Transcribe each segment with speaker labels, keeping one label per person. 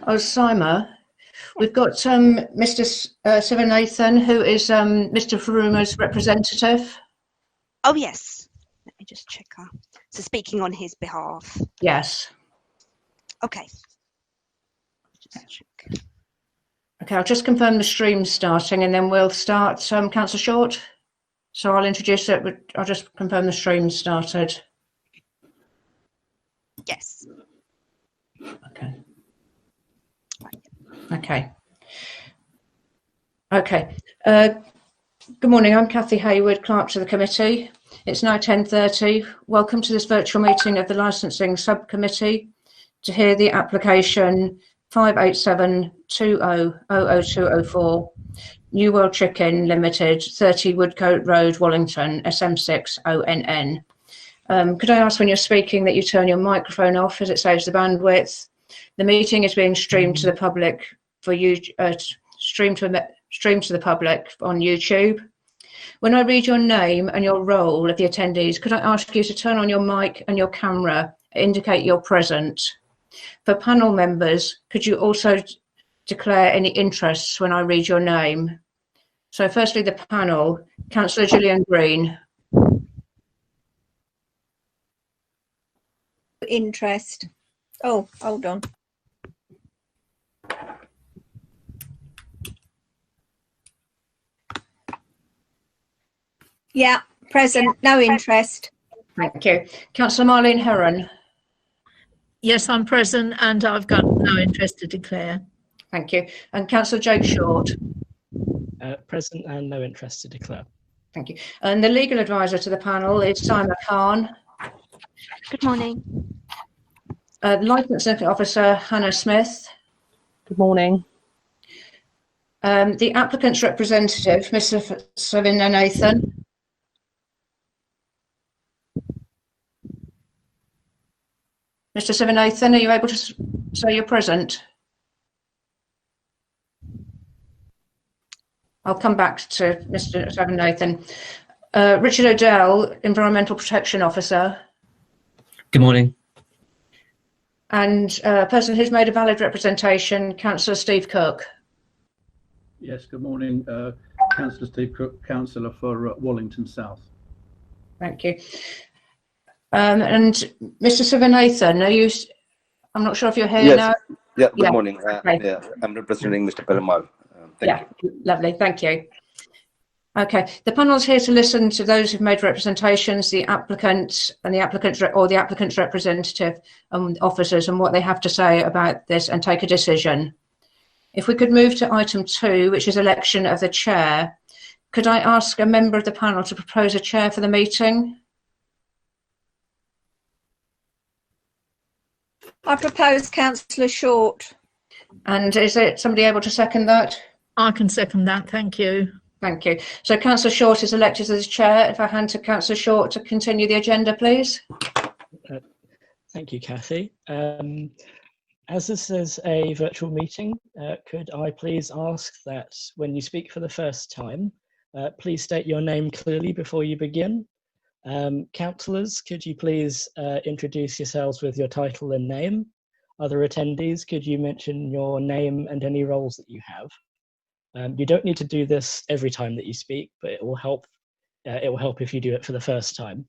Speaker 1: Oh, Sima, we've got Mr. Sivanathan, who is Mr. Faruma's representative.
Speaker 2: Oh, yes. Let me just check. So speaking on his behalf.
Speaker 1: Yes.
Speaker 2: Okay. Just check.
Speaker 1: Okay, I'll just confirm the stream starting and then we'll start. Councillor Short. So I'll introduce it, but I'll just confirm the stream started.
Speaker 2: Yes.
Speaker 1: Okay. Okay. Okay. Good morning. I'm Cathy Hayward, Clerk to the Committee. It's now 10:30. Welcome to this virtual meeting of the Licensing Subcommittee to hear the application 58720000204 New World Chicken Limited, 30 Woodcote Road, Wallington, SM6 ONN. Could I ask when you're speaking that you turn your microphone off as it saves the bandwidth? The meeting is being streamed to the public for you, streamed to the public on YouTube. When I read your name and your role of the attendees, could I ask you to turn on your mic and your camera, indicate you're present? For panel members, could you also declare any interests when I read your name? So firstly, the panel, Councillor Jillian Green.
Speaker 3: Interest. Oh, hold on. Yeah, present, no interest.
Speaker 1: Thank you. Councillor Marlene Heron.
Speaker 4: Yes, I'm present and I've got no interest to declare.
Speaker 1: Thank you. And Councillor Jake Short.
Speaker 5: Present and no interest to declare.
Speaker 1: Thank you. And the legal advisor to the panel is Sima Khan.
Speaker 2: Good morning.
Speaker 1: Licensing officer Hannah Smith.
Speaker 6: Good morning.
Speaker 1: The applicant's representative, Mr. Sivanathan. Mr. Sivanathan, are you able to say you're present? I'll come back to Mr. Sivanathan. Richard O'Dell, Environmental Protection Officer.
Speaker 7: Good morning.
Speaker 1: And a person who's made a valid representation, Councillor Steve Cook.
Speaker 8: Yes, good morning. Councillor Steve Cook, Councillor for Wallington South.
Speaker 1: Thank you. And Mr. Sivanathan, are you? I'm not sure if you're here now.
Speaker 9: Yeah, good morning. Okay. Yeah, I'm representing Mr. Perumal. Thank you.
Speaker 1: Lovely, thank you. Okay, the panel is here to listen to those who've made representations, the applicant and the applicant's representative and officers and what they have to say about this and take a decision. If we could move to item 2, which is election of the chair, could I ask a member of the panel to propose a chair for the meeting?
Speaker 3: I propose Councillor Short.
Speaker 1: And is it somebody able to second that?
Speaker 4: I can second that, thank you.
Speaker 1: Thank you. So Councillor Short is elected as chair. If I hand to Councillor Short to continue the agenda, please.
Speaker 5: Thank you, Cathy. As this is a virtual meeting, could I please ask that when you speak for the first time, please state your name clearly before you begin. Councillors, could you please introduce yourselves with your title and name? Other attendees, could you mention your name and any roles that you have? You don't need to do this every time that you speak, but it will help. It will help if you do it for the first time.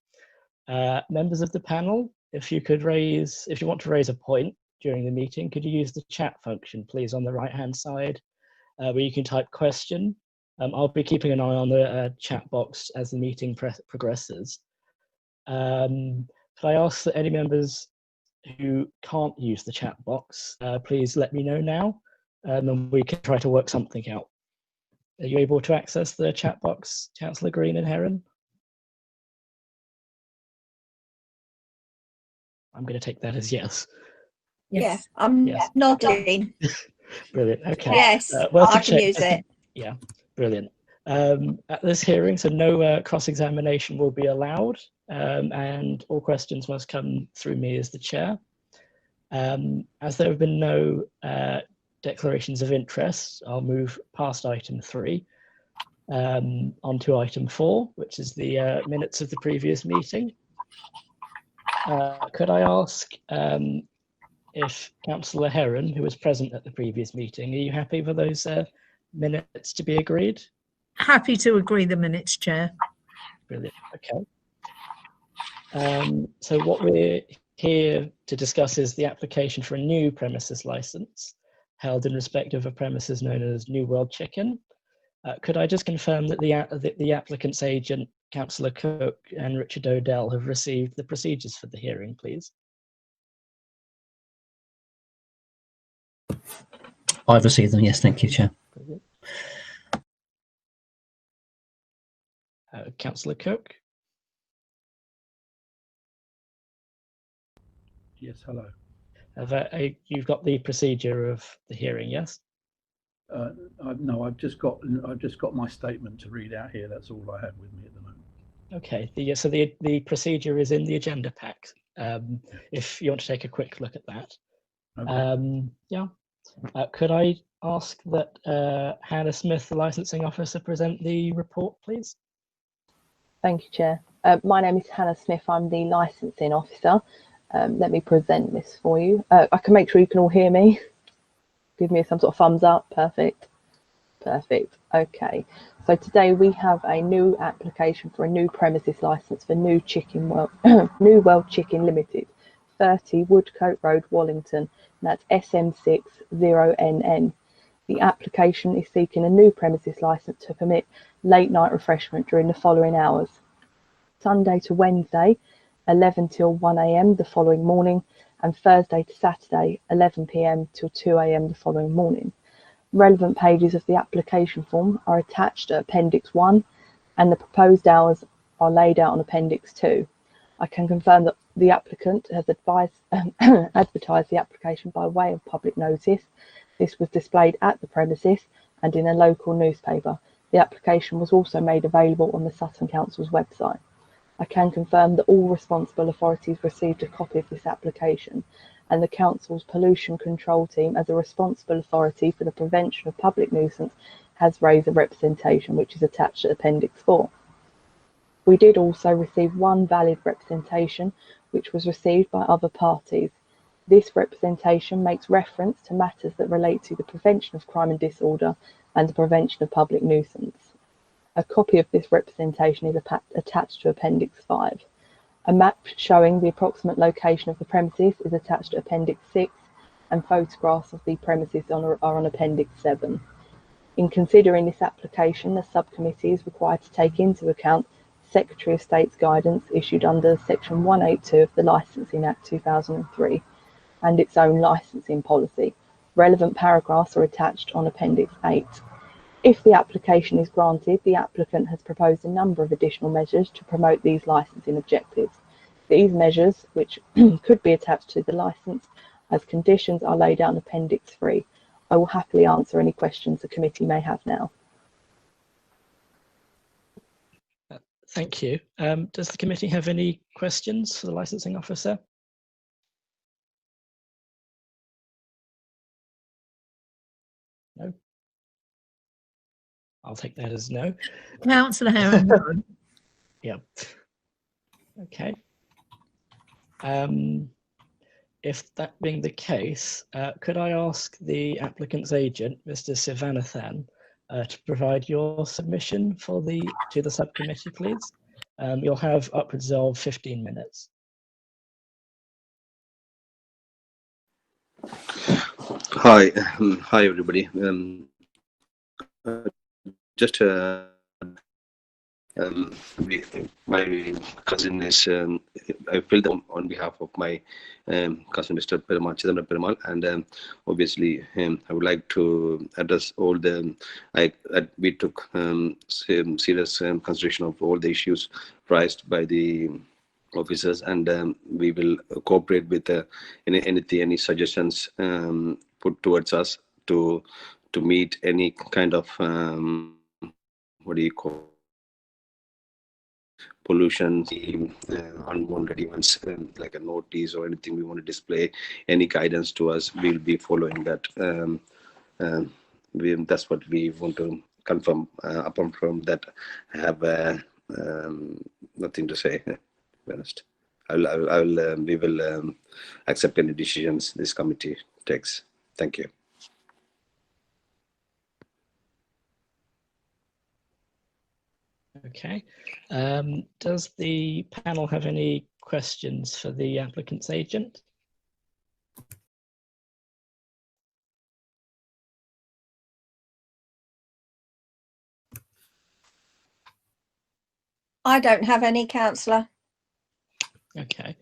Speaker 5: Members of the panel, if you want to raise a point during the meeting, could you use the chat function, please, on the right-hand side, where you can type question. I'll be keeping an eye on the chat box as the meeting progresses. Could I ask that any members who can't use the chat box, please let me know now, and then we can try to work something out. Are you able to access the chat box, Councillor Green and Heron? I'm going to take that as yes.
Speaker 3: Yeah, I'm nodding.
Speaker 5: Brilliant. Okay.
Speaker 3: Yes,
Speaker 5: well,
Speaker 3: I can use it.
Speaker 5: Yeah, brilliant. At this hearing, so no cross-examination will be allowed, and all questions must come through me as the chair. As there have been no declarations of interest, I'll move past item 3 onto item 4, which is the minutes of the previous meeting. Could I ask if Councillor Heron, who was present at the previous meeting, are you happy for those minutes to be agreed?
Speaker 4: Happy to agree the minutes, Chair.
Speaker 5: Brilliant. Okay. So what we're here to discuss is the application for a new premises licence held in respect of a premises known as New World Chicken. Could I just confirm that the applicant's agent, Councillor Cook and Richard Odell, have received the procedures for the hearing, please?
Speaker 7: I've received them, yes, thank you, Chair.
Speaker 5: Brilliant. Councillor Cook?
Speaker 8: Yes, hello.
Speaker 5: You've got the procedure of the hearing, yes?
Speaker 8: No, I've just got my statement to read out here. That's all I have with me at the moment.
Speaker 5: Okay. So the procedure is in the agenda pack. If you want to take a quick look at that.
Speaker 8: Okay.
Speaker 5: Yeah. Could I ask that Hannah Smith, the licensing officer, present the report, please?
Speaker 6: Thank you, Chair. My name is Hannah Smith. I'm the licensing officer. Let me present this for you. I can make sure you can all hear me. Give me some sort of thumbs up. Perfect. Perfect. Okay. So today we have a new application for a new premises license for New World Chicken Limited, 30 Woodcote Road, Wallington. And that's SM60NN. The application is seeking a new premises license to permit late night refreshment during the following hours: Sunday to Wednesday, 11 till 1 a.m. the following morning, and Thursday to Saturday, 11 p.m. till 2 a.m. the following morning. Relevant pages of the application form are attached to Appendix 1, and the proposed hours are laid out on Appendix 2. I can confirm that the applicant has advertised the application by way of public notice. This was displayed at the premises and in a local newspaper. The application was also made available on the Sutton Council's website. I can confirm that all responsible authorities received a copy of this application, and the Council's pollution control team, as a responsible authority for the prevention of public nuisance, has raised a representation which is attached to Appendix 4. We did also receive one valid representation which was received by other parties. This representation makes reference to matters that relate to the prevention of crime and disorder and the prevention of public nuisance. A copy of this representation is attached to Appendix 5. A map showing the approximate location of the premises is attached to Appendix 6, and photographs of the premises are on Appendix 7. In considering this application, the subcommittee is required to take into account Secretary of State's guidance issued under Section 182 of the Licensing Act 2003 and its own licensing policy. Relevant paragraphs are attached on Appendix 8. If the application is granted, the applicant has proposed a number of additional measures to promote these licensing objectives. These measures, which could be attached to the licence as conditions, are laid out in Appendix 3. I will happily answer any questions the committee may have now.
Speaker 5: Thank you. Does the committee have any questions for the licensing officer? No? I'll take that as no.
Speaker 4: Councillor Heron, no.
Speaker 5: Yeah. Okay. If that being the case, could I ask the applicant's agent, Mr. Sivanathan, to provide your submission to the subcommittee, please? You'll have upwards of 15 minutes.
Speaker 9: Hi, hi everybody. Just my cousin is I filled on behalf of my cousin Mr. Perumal, and obviously I would like to address all the we took serious consideration of all the issues raised by the officers, and we will cooperate with any suggestions put towards us to meet any kind of what do you call pollution, unwanted events, like a notice or anything we want to display, any guidance to us, we'll be following that. That's what we want to confirm. Apart from that, I have nothing to say, to be honest. we will accept any decisions this committee takes. Thank you.
Speaker 5: Okay. Does the panel have any questions for the applicant's agent?
Speaker 3: I don't have any, councillor.
Speaker 5: Okay.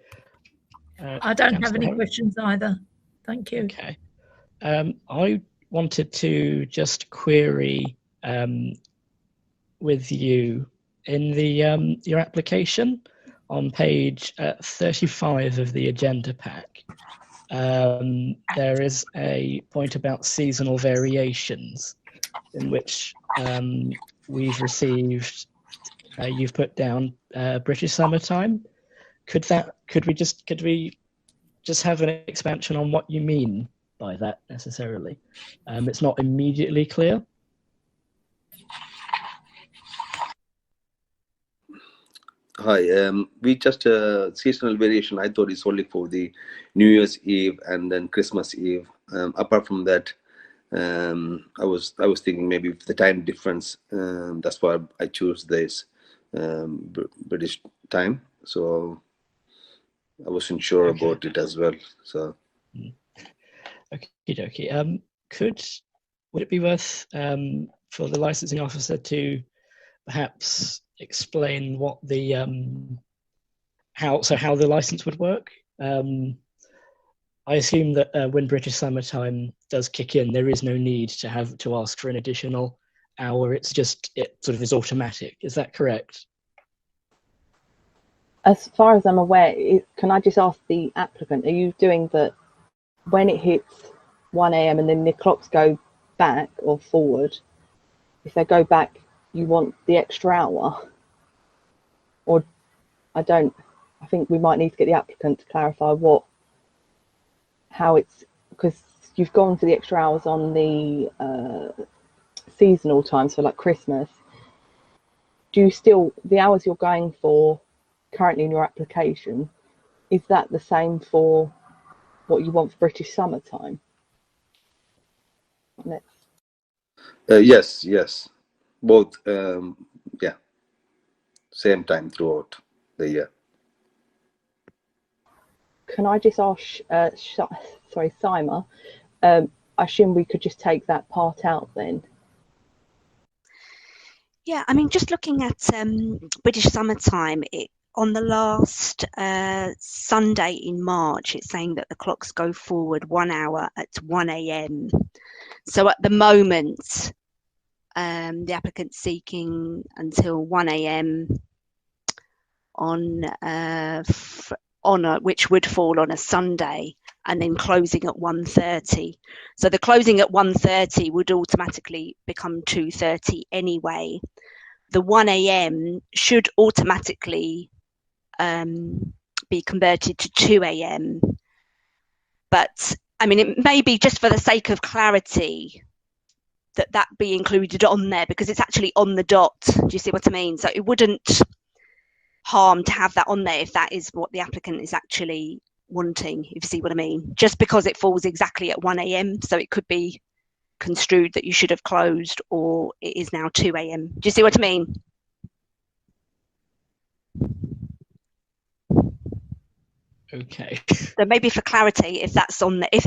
Speaker 4: I don't have
Speaker 5: Councillor
Speaker 4: any
Speaker 5: Heron?
Speaker 4: questions either. Thank you.
Speaker 5: Okay. I wanted to just query with you in the your application on page 35 of the agenda pack. There is a point about seasonal variations in which we've received, you've put down British summertime. Could we just have an expansion on what you mean by that necessarily? It's not immediately clear.
Speaker 9: Hi, we just seasonal variation. I thought it's only for the New Year's Eve and then Christmas Eve. Apart from that, I was thinking maybe the time difference. That's why I choose this British time. So I wasn't sure
Speaker 5: Okay.
Speaker 9: about it as well. So
Speaker 5: Okie dokie. Would it be worth for the licensing officer to perhaps explain what the how the license would work? I assume that when British summertime does kick in, there is no need to have to ask for an additional hour. It sort of is automatic. Is that correct?
Speaker 6: As far as I'm aware, can I just ask the applicant, are you doing that when it hits 1 a.m. and then the clocks go back or forward, if they go back, you want the extra hour? Or I think we might need to get the applicant to clarify how it's, because you've gone for the extra hours on the seasonal time, so like Christmas. Do you still, the hours you're going for currently in your application, is that the same for what you want for British summertime?
Speaker 9: yes, both. Yeah, same time throughout the year.
Speaker 6: Can I just ask, Sima, I assume we could just take that part out then?
Speaker 2: Yeah, I mean, just looking at British summertime, on the last Sunday in March, it's saying that the clocks go forward 1 hour at 1 a.m. So at the moment, the applicant's seeking until 1 a.m. which would fall on a Sunday, and then closing at 1:30. So the closing at 1:30 would automatically become 2:30 anyway. The 1 a.m. should automatically be converted to 2 a.m. But I mean, it may be just for the sake of clarity that be included on there, because it's actually on the dot. Do you see what I mean? So it wouldn't harm to have that on there if that is what the applicant is actually wanting, if you see what I mean. Just because it falls exactly at 1 a.m. so it could be construed that you should have closed, or it is now 2 a.m. Do you see what I mean?
Speaker 5: Okay.
Speaker 2: So maybe for clarity, if that's on the, if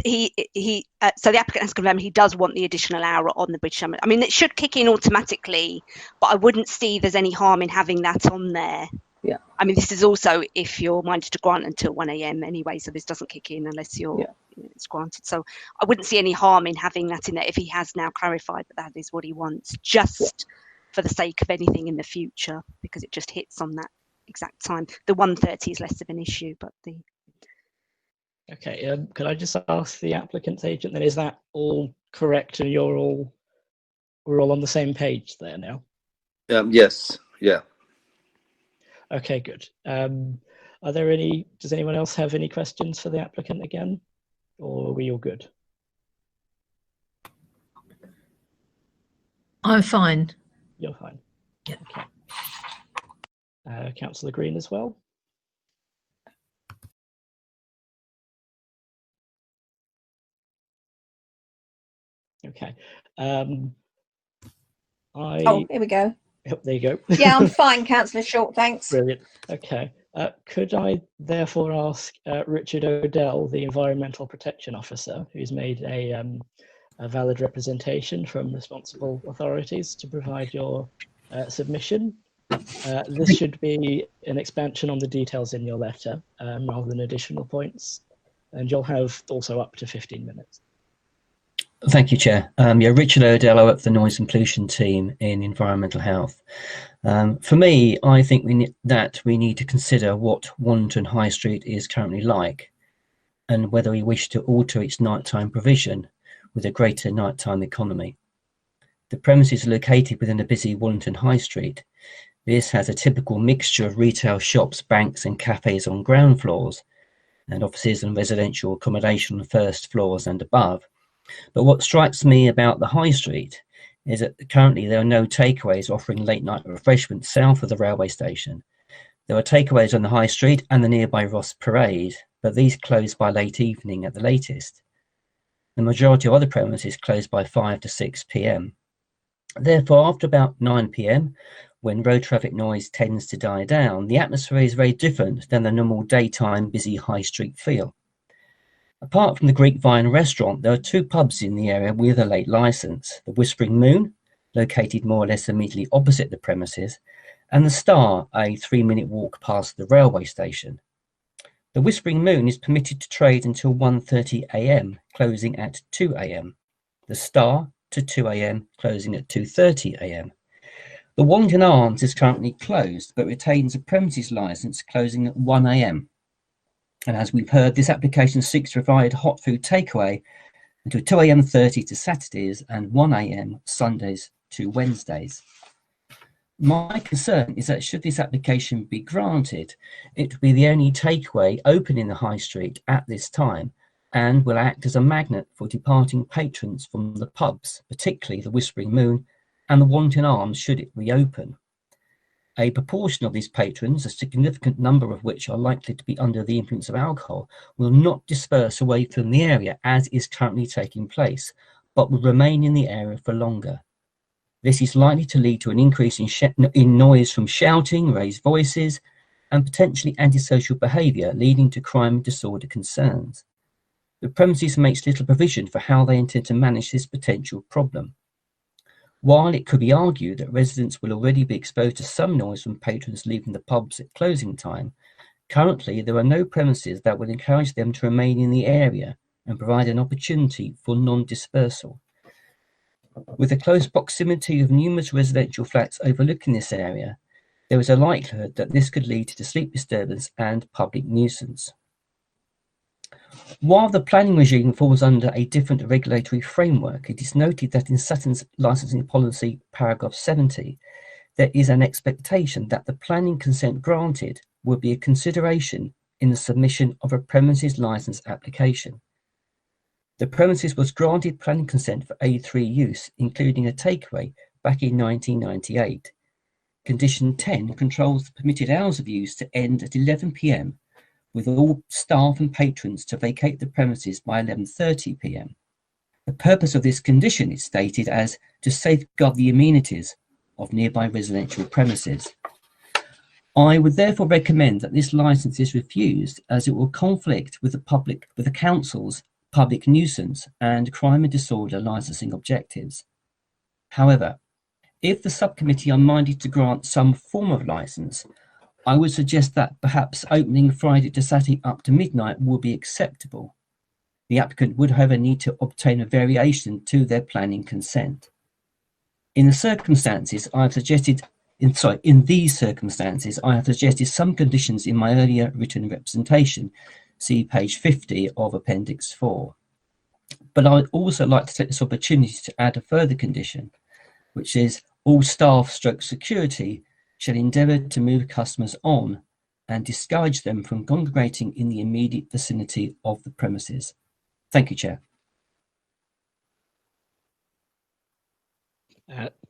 Speaker 2: so the applicant has confirmed he does want the additional hour on the British summer. I mean, it should kick in automatically, but I wouldn't see there's any harm in having that on there.
Speaker 6: Yeah.
Speaker 2: I mean, this is also if you're minded to grant until 1 a.m. anyway, so this doesn't kick in unless it's granted. So I wouldn't see any harm in having that in there if he has now clarified that is what he wants, just for the sake of anything in the future, because it just hits on that exact time. The 1:30 is less of an issue, but the
Speaker 5: Okay, could I just ask the applicant's agent then, is that all correct and we're all on the same page there now?
Speaker 9: Yes, yeah.
Speaker 5: Okay, good. Does anyone else have any questions for the applicant again, or are we all good?
Speaker 4: I'm fine.
Speaker 5: You're fine.
Speaker 4: Yeah.
Speaker 5: Okay. Councillor Green as well? Okay.
Speaker 3: Oh, here we go.
Speaker 5: Oh, there you go.
Speaker 3: Yeah, I'm fine, Councillor Short, thanks.
Speaker 5: Brilliant. Okay. Could I therefore ask Richard Odell, the Environmental Protection Officer, who's made a valid representation from responsible authorities, to provide your submission? This should be an expansion on the details in your letter rather than additional points, and you'll have also up to 15 minutes.
Speaker 7: Thank you, Chair. Yeah, Richard Odell, I work for the Noise and Pollution team in environmental health. For me, I think we need to consider what Wallington High Street is currently like, and whether we wish to alter its nighttime provision with a greater nighttime economy. The premises are located within a busy Wallington High Street. This has a typical mixture of retail shops, banks and cafes on ground floors, and offices and residential accommodation on the first floors and above. But what strikes me about the High Street is that currently there are no takeaways offering late night refreshments south of the railway station. There are takeaways on the High Street and the nearby Ross Parade, but these close by late evening at the latest. The majority of other premises close by 5 to 6 p.m. Therefore, after about 9 p.m, when road traffic noise tends to die down, the atmosphere is very different than the normal daytime busy High Street feel. Apart from the Greek Vine restaurant, there are two pubs in the area with a late licence: the Whispering Moon, located more or less immediately opposite the premises, and the Star, a 3-minute walk past the railway station. The Whispering Moon is permitted to trade until 1:30 a.m, closing at 2 a.m. The Star to 2 a.m, closing at 2:30 a.m. The Wallington Arms is currently closed, but retains a premises licence closing at 1 a.m. And as we've heard, this application seeks to provide hot food takeaway until 2 a.m. 30 to Saturdays and 1 a.m. Sundays to Wednesdays. My concern is that should this application be granted, it will be the only takeaway open in the High Street at this time, and will act as a magnet for departing patrons from the pubs, particularly the Whispering Moon and the Wallington Arms should it reopen. A proportion of these patrons, a significant number of which are likely to be under the influence of alcohol, will not disperse away from the area as is currently taking place, but will remain in the area for longer. This is likely to lead to an increase in noise from shouting, raised voices, and potentially antisocial behaviour, leading to crime and disorder concerns. The premises makes little provision for how they intend to manage this potential problem. While it could be argued that residents will already be exposed to some noise from patrons leaving the pubs at closing time, currently there are no premises that will encourage them to remain in the area and provide an opportunity for non-dispersal. With the close proximity of numerous residential flats overlooking this area, there is a likelihood that this could lead to sleep disturbance and public nuisance. While the planning regime falls under a different regulatory framework, it is noted that in Sutton's licensing policy, paragraph 70, there is an expectation that the planning consent granted will be a consideration in the submission of a premises licence application. The premises was granted planning consent for A3 use, including a takeaway, back in 1998. Condition 10 controls the permitted hours of use to end at 11 p.m, with all staff and patrons to vacate the premises by 11:30 p.m. The purpose of this condition is stated as to safeguard the amenities of nearby residential premises. I would therefore recommend that this licence is refused, as it will conflict with the council's public nuisance and crime and disorder licensing objectives. However, if the subcommittee are minded to grant some form of licence, I would suggest that perhaps opening Friday to Saturday up to midnight would be acceptable. The applicant would, however, need to obtain a variation to their planning consent. In these circumstances, I have suggested some conditions in my earlier written representation. See page 50 of Appendix 4. But I would also like to take this opportunity to add a further condition, which is all staff / security shall endeavour to move customers on and discourage them from congregating in the immediate vicinity of the premises. Thank you, Chair.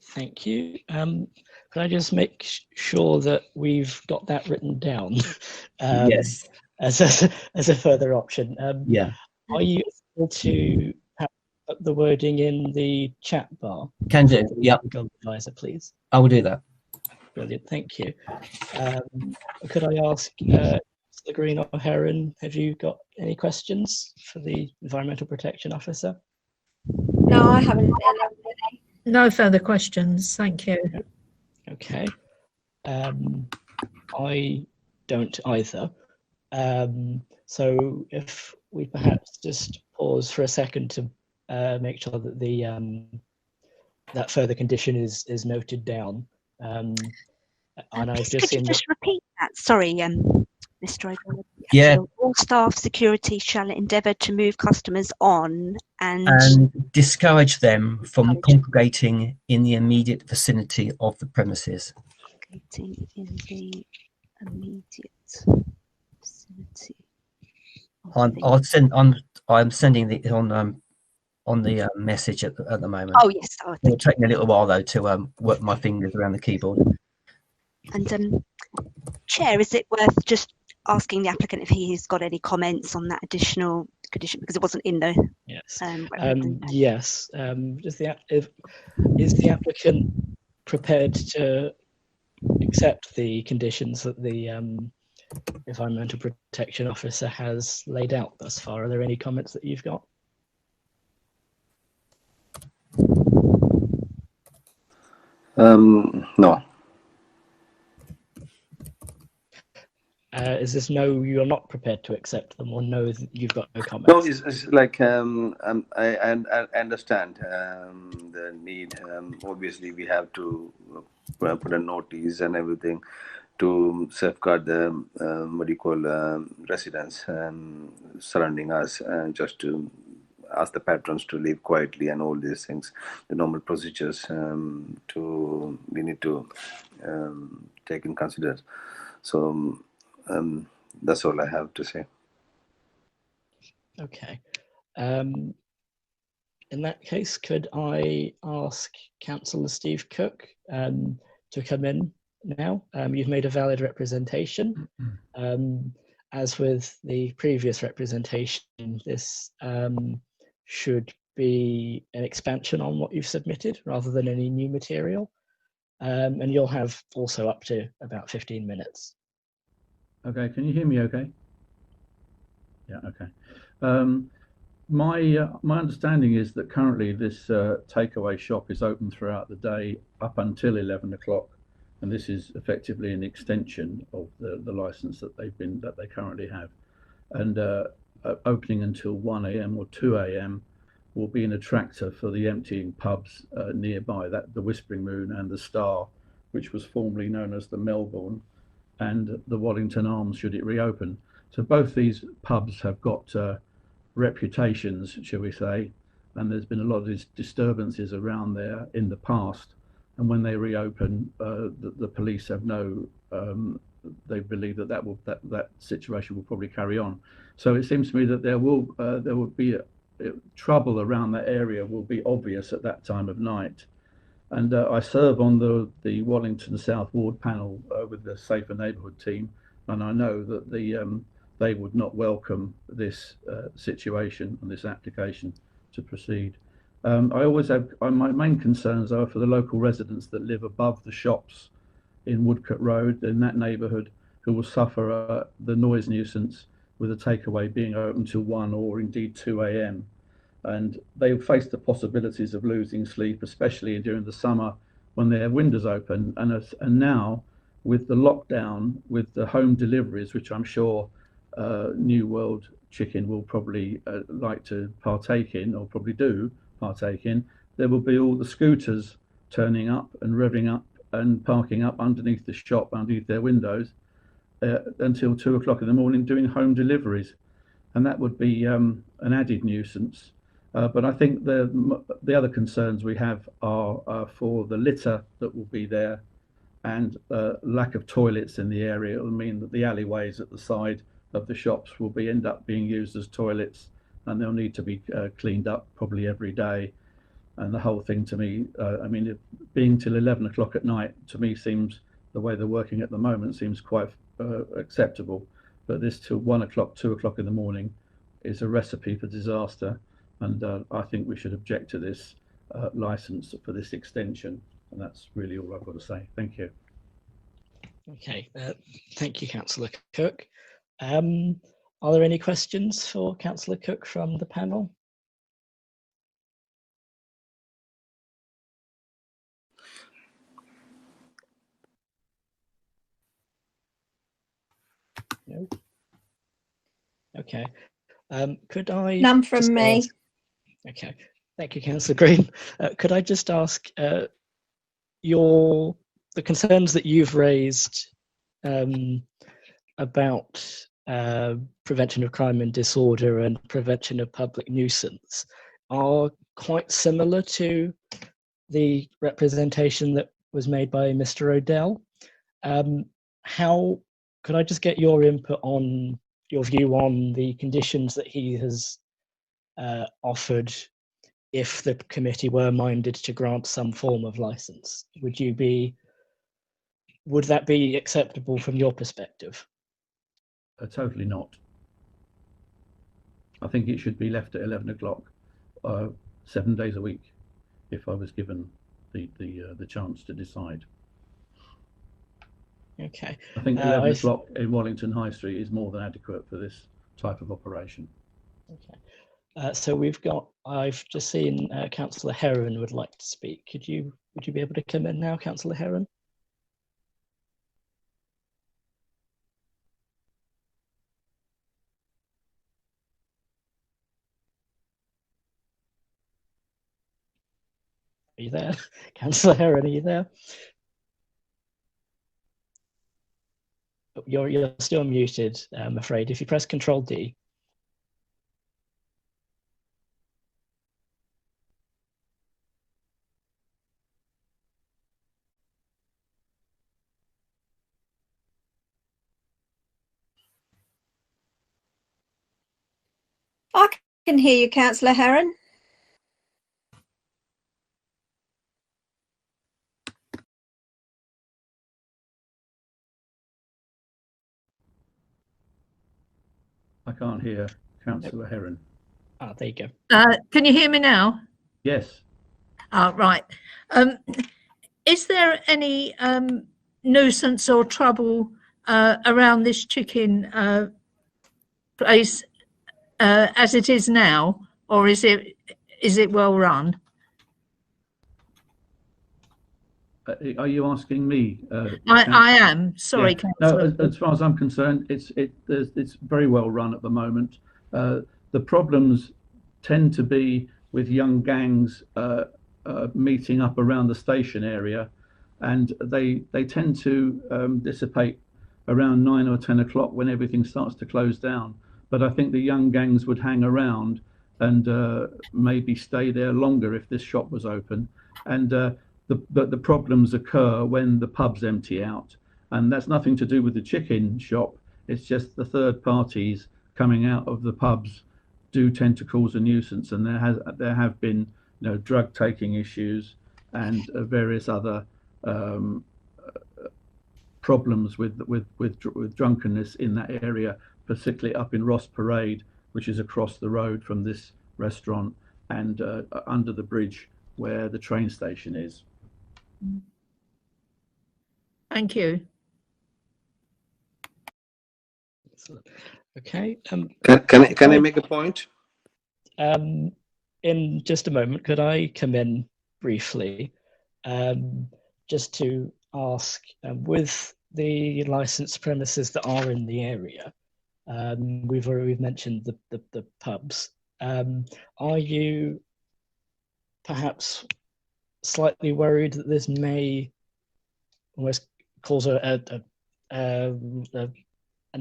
Speaker 5: Thank you. Can I just make sure that we've got that written down?
Speaker 7: Yes.
Speaker 5: As a further option.
Speaker 7: Yeah.
Speaker 5: Are you able to put the wording in the chat bar?
Speaker 7: Can do. Yep,
Speaker 5: Legal advisor, please.
Speaker 7: I will do that.
Speaker 5: Brilliant, thank you. Could I ask Councillor Green or Heron, have you got any questions for the Environmental Protection Officer?
Speaker 3: No, I haven't.
Speaker 4: No further questions. Thank you.
Speaker 5: Okay. I don't either. So if we perhaps just pause for a second to make sure that the that further condition is noted down. And I've just
Speaker 2: Could you
Speaker 5: seen
Speaker 2: just repeat that? Sorry, Mr. O'Donnell.
Speaker 7: Yeah.
Speaker 2: So all staff security shall endeavour to move customers on
Speaker 7: and discourage them from congregating in the immediate vicinity of the premises.
Speaker 2: in the immediate vicinity.
Speaker 7: I'm sending it on the message at the moment.
Speaker 2: Oh yes,
Speaker 7: It'll take me a little while though to work my fingers around the keyboard.
Speaker 2: And Chair, is it worth just asking the applicant if he's got any comments on that additional condition, because it wasn't in the
Speaker 5: yes.
Speaker 2: Yes.
Speaker 5: Is the applicant prepared to accept the conditions that the Environmental Protection Officer has laid out thus far? Are there any comments that you've got?
Speaker 9: No.
Speaker 5: Is this no, you're not prepared to accept them, or no, you've got no comments?
Speaker 9: No, it's like I understand the need. Obviously, we have to put a notice and everything to safeguard the residents surrounding us, and just to ask the patrons to live quietly and all these things, the normal procedures we need to take in consideration. So that's all I have to say.
Speaker 5: Okay. In that case, could I ask Councillor Steve Cook to come in now? You've made a valid representation. As with the previous representation, this should be an expansion on what you've submitted rather than any new material. And you'll have also up to about 15 minutes.
Speaker 8: Okay, can you hear me okay? Yeah, okay. My understanding is that currently this takeaway shop is open throughout the day up until 11 o'clock, and this is effectively an extension of the license that they currently have. And opening until 1 a.m. or 2 a.m. will be an attractor for the emptying pubs nearby, that the Whispering Moon and the Star, which was formerly known as the Melbourne, and the Wallington Arms, should it reopen. So both these pubs have got reputations, shall we say, and there's been a lot of these disturbances around there in the past. And when they reopen, the police have they believe that situation will probably carry on. So it seems to me that there will be trouble around that area will be obvious at that time of night. And I serve on the Wallington South Ward panel with the Safer Neighbourhood team, and I know that they would not welcome this situation and this application to proceed. I always have my main concerns are for the local residents that live above the shops in Woodcote Road in that neighbourhood, who will suffer the noise nuisance with the takeaway being open till 1 or indeed 2 a.m. And they face the possibilities of losing sleep, especially during the summer when their windows open. And now with the lockdown, with the home deliveries, which I'm sure New World Chicken will probably like to partake in, or probably do partake in, there will be all the scooters turning up and revving up and parking up underneath the shop, underneath their windows, until 2 o'clock in the morning doing home deliveries. And that would be an added nuisance. But I think the other concerns we have are for the litter that will be there, and lack of toilets in the area. It will mean that the alleyways at the side of the shops will end up being used as toilets, and they'll need to be cleaned up probably every day. And the whole thing, to me, I mean, being till 11 o'clock at night, to me seems, the way they're working at the moment, seems quite acceptable. But this till 1 o'clock, 2 o'clock in the morning is a recipe for disaster. and I think we should object to this licence for this extension, and that's really all I've got to say. Thank you.
Speaker 5: Okay, thank you, Councillor Cook. Are there any questions for Councillor Cook from the panel? No. Okay. Could I?
Speaker 3: None from
Speaker 5: just
Speaker 3: me.
Speaker 5: ask- Okay. Thank you, Councillor Green. Could I just ask the concerns that you've raised about prevention of crime and disorder and prevention of public nuisance are quite similar to the representation that was made by Mr. Odell. How could I just get your input on your view on the conditions that he has offered if the committee were minded to grant some form of license? Would that be acceptable from your perspective?
Speaker 8: Totally not. I think it should be left at 11 o'clock, 7 days a week, if I was given the chance to decide.
Speaker 5: Okay.
Speaker 8: I think 11 o'clock in Wallington High Street is more than adequate for this type of operation.
Speaker 5: Okay. So I've just seen Councillor Heron would like to speak. Would you be able to come in now, Councillor Heron? Are you there? Councillor Heron, are you there? You're still muted, I'm afraid. If you press Control D.
Speaker 3: I can hear you, Councillor Heron.
Speaker 8: I can't hear Councillor Heron.
Speaker 5: Ah, there you go.
Speaker 4: Can you hear me now?
Speaker 8: Yes.
Speaker 4: Right. Is there any nuisance or trouble around this chicken place as it is now, or is it well run?
Speaker 8: Are you asking me?
Speaker 4: I am. Sorry,
Speaker 8: yeah.
Speaker 4: Councillor.
Speaker 8: No, as far as I'm concerned, it's very well run at the moment. The problems tend to be with young gangs meeting up around the station area, and they tend to dissipate around 9 or 10 o'clock when everything starts to close down. But I think the young gangs would hang around and maybe stay there longer if this shop was open. And the problems occur when the pubs empty out, and that's nothing to do with the chicken shop. It's just the third parties coming out of the pubs do tend to cause a nuisance, and there have been drug taking issues and various other problems with drunkenness in that area, particularly up in Ross Parade, which is across the road from this restaurant and under the bridge where the train station is.
Speaker 4: Thank you.
Speaker 5: Okay.
Speaker 9: Can I make a point?
Speaker 5: In just a moment, could I come in briefly, just to ask, with the licensed premises that are in the area, we've mentioned the pubs. Are you perhaps slightly worried that this may almost cause an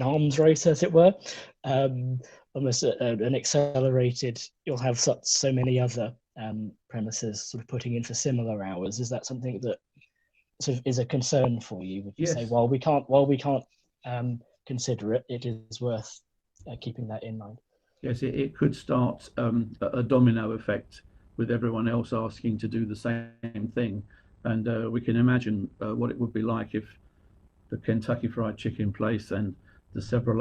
Speaker 5: arms race, as it were, almost an accelerated? You'll have so many other premises sort of putting in for similar hours. Is that something that sort of is a concern for you? Would you say, while we can't consider it, it is worth keeping that in mind?
Speaker 8: Yes, it could start a domino effect with everyone else asking to do the same thing, and we can imagine what it would be like if the Kentucky Fried Chicken place and the several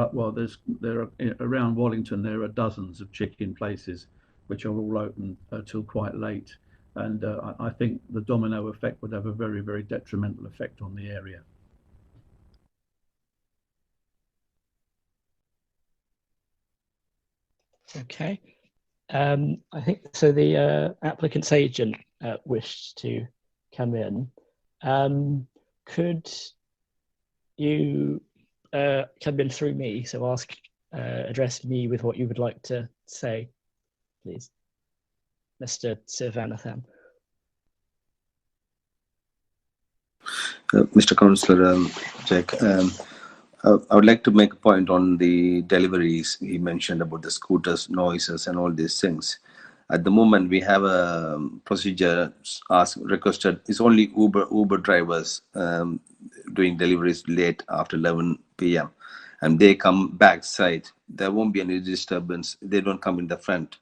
Speaker 8: around Wallington there are dozens of chicken places. which are all open till quite late. And I think the domino effect would have a very, very detrimental effect on the area.
Speaker 5: Okay. I think so. The applicant's agent wished to come in. Could you come in through me? So address me with what you would like to say, please, Mr. Sivanathan.
Speaker 9: Mr. Councillor Jake, I would like to make a point on the deliveries. He mentioned about the scooters, noises, and all these things. At the moment, we have a procedure requested. It's only Uber drivers doing deliveries late after 11 p.m. and they come backside. There won't be any disturbance. They don't come in the front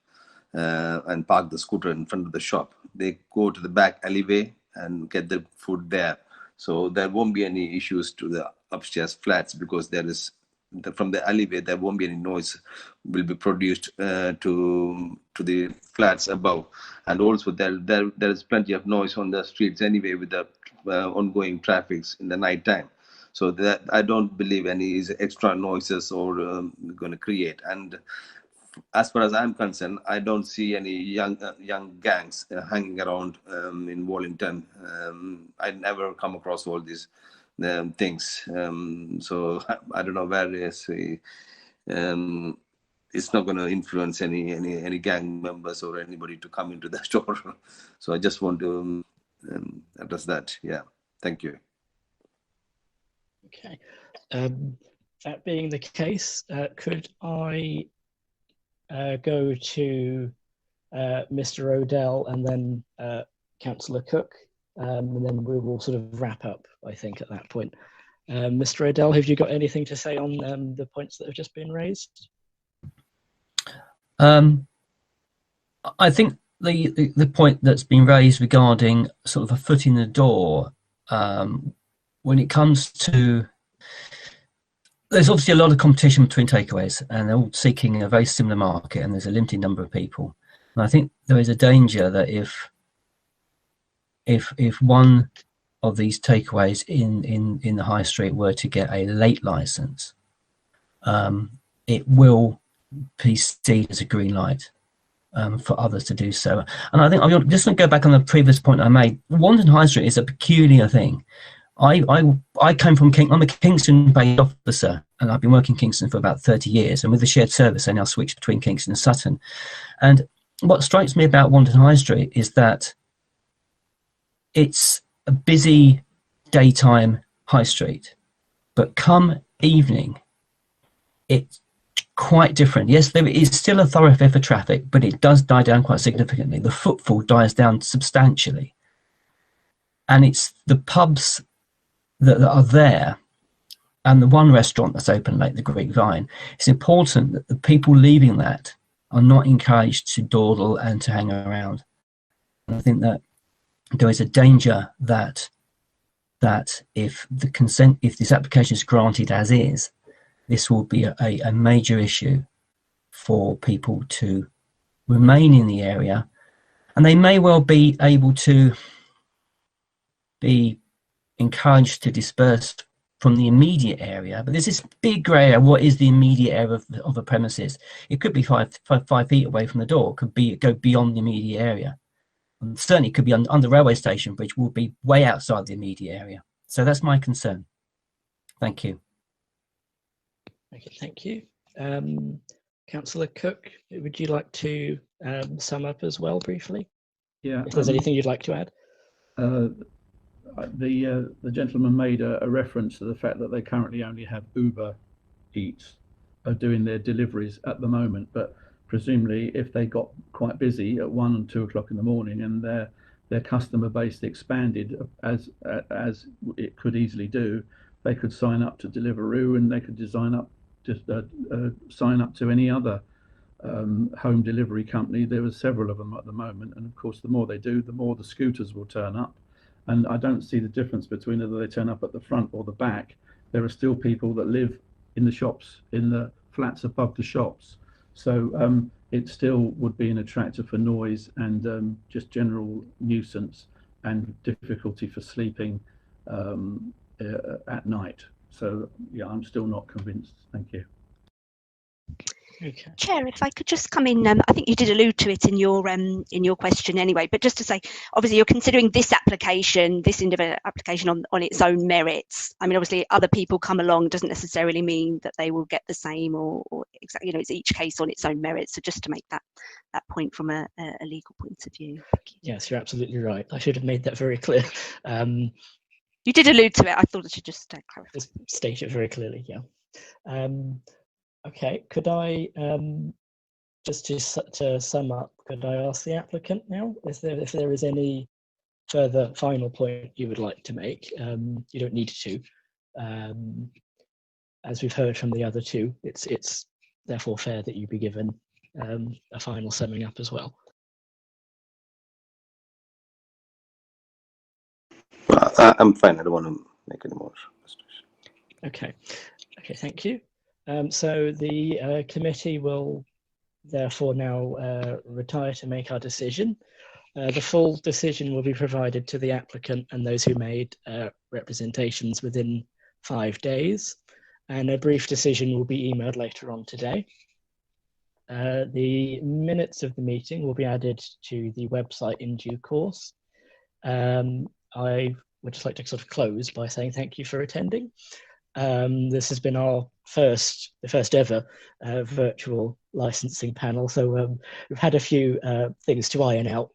Speaker 9: and park the scooter in front of the shop. They go to the back alleyway and get the food there. So there won't be any issues to the upstairs flats, because there is from the alleyway there won't be any noise will be produced to the flats above. And also there is plenty of noise on the streets anyway with the ongoing traffics in the night time. So that I don't believe any is extra noises or going to create. And as far as I'm concerned, I don't see any young gangs hanging around in Wallington. I never come across all these things. So I don't know where is it's not going to influence any gang members or anybody to come into the store. So I just want to address that. Yeah, thank you.
Speaker 5: Okay. That being the case, could I go to Mr. Odell and then Councillor Cook, and then we will sort of wrap up, I think, at that point. Mr. Odell, have you got anything to say on the points that have just been raised?
Speaker 7: I think the point that's been raised regarding sort of a foot in the door, when it comes to, there's obviously a lot of competition between takeaways and they're all seeking a very similar market, and there's a limited number of people. And I think there is a danger that if one of these takeaways in the high street were to get a late license, it will be seen as a green light for others to do so. And I think I'm just going to go back on the previous point I made. Wallington High Street is a peculiar thing. I came from I'm a Kingston-based officer, and I've been working in Kingston for about 30 years. And with the shared service, I now switch between Kingston and Sutton. And what strikes me about Wallington High Street is that it's a busy daytime high street, but come evening, it's quite different. Yes, there is still a thoroughfare for traffic, but it does die down quite significantly. The footfall dies down substantially. And it's the pubs that are there and the one restaurant that's open late, the Greek Vine. It's important that the people leaving that are not encouraged to dawdle and to hang around. And I think that there is a danger that if this application is granted as is, this will be a major issue for people to remain in the area, and they may well be able to be encouraged to disperse from the immediate area. But there's this big grey area. What is the immediate area of a premises? It could be five feet away from the door. Could be go beyond the immediate area. And certainly could be on the railway station bridge. Will be way outside the immediate area. So that's my concern. Thank you.
Speaker 5: Okay, thank you. Councillor Cook, would you like to sum up as well briefly?
Speaker 8: Yeah.
Speaker 5: If there's anything you'd like to add.
Speaker 8: The gentleman made a reference to the fact that they currently only have Uber Eats doing their deliveries at the moment, but presumably if they got quite busy at 1 and 2 o'clock in the morning and their customer base expanded as it could easily do, they could sign up to Deliveroo, and they could sign up to any other home delivery company. There are several of them at the moment, and of course the more they do, the more the scooters will turn up. And I don't see the difference between whether they turn up at the front or the back. There are still people that live in the shops, in the flats above the shops. So it still would be an attractor for noise and just general nuisance and difficulty for sleeping at night. So yeah, I'm still not convinced. Thank you.
Speaker 5: Okay.
Speaker 2: Chair, if I could just come in, I think you did allude to it in your question anyway, but just to say, obviously you're considering this application, this individual application on its own merits. I mean, obviously other people come along doesn't necessarily mean that they will get the same or exactly, you know, it's each case on its own merits. So just to make that point from a legal point of view.
Speaker 5: Yes, you're absolutely right. I should have made that very clear.
Speaker 2: You did allude to it. I thought I should just clarify.
Speaker 5: Just state it very clearly, yeah. Okay, could I, just to sum up, could I ask the applicant now, if there is any further final point you would like to make? You don't need to. As we've heard from the other two, it's therefore fair that you be given a final summing up as well.
Speaker 9: I'm fine. I don't want to make any more.
Speaker 5: Okay, thank you. So the committee will therefore now retire to make our decision. The full decision will be provided to the applicant and those who made representations within 5 days, and a brief decision will be emailed later on today. The minutes of the meeting will be added to the website in due course. I would just like to sort of close by saying thank you for attending. This has been our the first ever virtual licensing panel, so we've had a few things to iron out